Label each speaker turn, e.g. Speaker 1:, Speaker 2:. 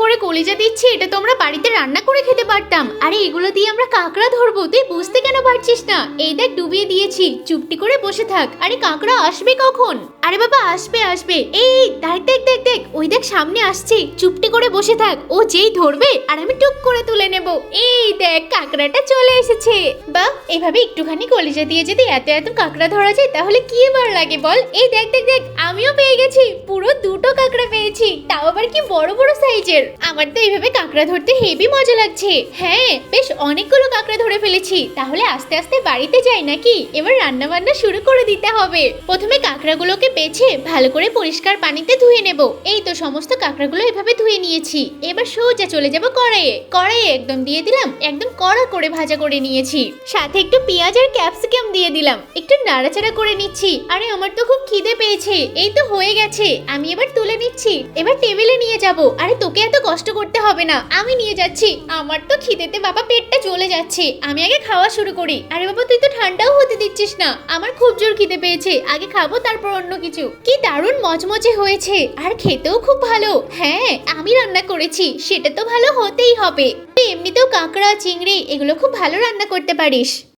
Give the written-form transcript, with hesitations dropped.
Speaker 1: করে কলিজা দিচ্ছি, এটা তো আমরা বাড়িতে রান্না করে খেতে পারতাম। আরে এগুলো দিয়ে আমরা কাঁকড়া ধরবো, তুই বুঝতে কেন পারছিস না? এই দেখ ডুবিয়ে দিয়েছি, চুপটি করে বসে থাক। আরে কাঁকড়া আসবে কখন? আরে বাবা আসবে আসবে, এই দেখ দেখ দেখ দেখ, ওই দেখ সামনে আসছে, চুপটি করে বসে থাক। ও যেই ধরবে আর আমি টুক করে তুলে নেব। এই দেখ কাঁকড়াটা চলে এসেছে। বাহ, এভাবে একটুখানি কলিজা দিয়ে যদি এত এত কাঁকড়া ধরা যায় তাহলে কি বার লাগে বল। এই দেখ দেখ দেখ, আমিও পেয়ে গেছি, পুরো 2টো কাঁকড়া পেয়েছি, তাও আবার কি বড় বড় সাইজের। আমার তো এইভাবে কাঁকড়া ধরতে হেবি মজা লাগছে। হ্যাঁ, বেশ অনেকগুলো কাঁকড়া ধরে ফেলেছি। তাহলে আস্তে আস্তে বাড়িতে যাই নাকি? এবার রান্না বান্না শুরু করে দিতে হবে। প্রথমে কাঁকড়াগুলোকে বেছে ভালো করে পরিষ্কার পানিতে ধুয়ে নেব। এই তো সমস্ত কাঁকড়াগুলো এভাবে ধুয়ে নিয়েছি। এবার সোজা চলে যাব কড়াইয়ে। কড়াইয়ে একদম দিয়ে দিলাম, একদম কড়া করে ভাজা করে নিয়েছি। সাথে একটু পেঁয়াজ আর ক্যাপসিকাম দিয়ে দিলাম, একটু নাড়াচাড়া করে নিচ্ছি। আরে আমার তো খুব খিদে পেয়েছে। এই তো হয়ে গেছে, আমি এবার তুলে নিচ্ছি। এবার টেবিলে নিয়ে যাব। আরে তোকে এত কষ্ট করতে হবে না, আমি নিয়ে যাচ্ছি। আমার তো খিদেতে বাবা পেটটা জ্বলে যাচ্ছে, আমি আগে খাওয়া শুরু করি। আরে বাবা তুই তো ঠান্ডাও হতে দিচ্ছিস না, আমার খুব জোর খিদে পেয়েছে, আগে খাবো তারপর অন্য কিছু। কি দারুণ মচমচে হয়েছে, আর খেতেও খুব ভালো। হ্যাঁ, আমি রান্না করেছি, সেটা তো ভালো হতেই হবে। তুই এমনিতেও কাঁকড়া চিংড়ি এগুলো খুব ভালো রান্না করতে পারিস।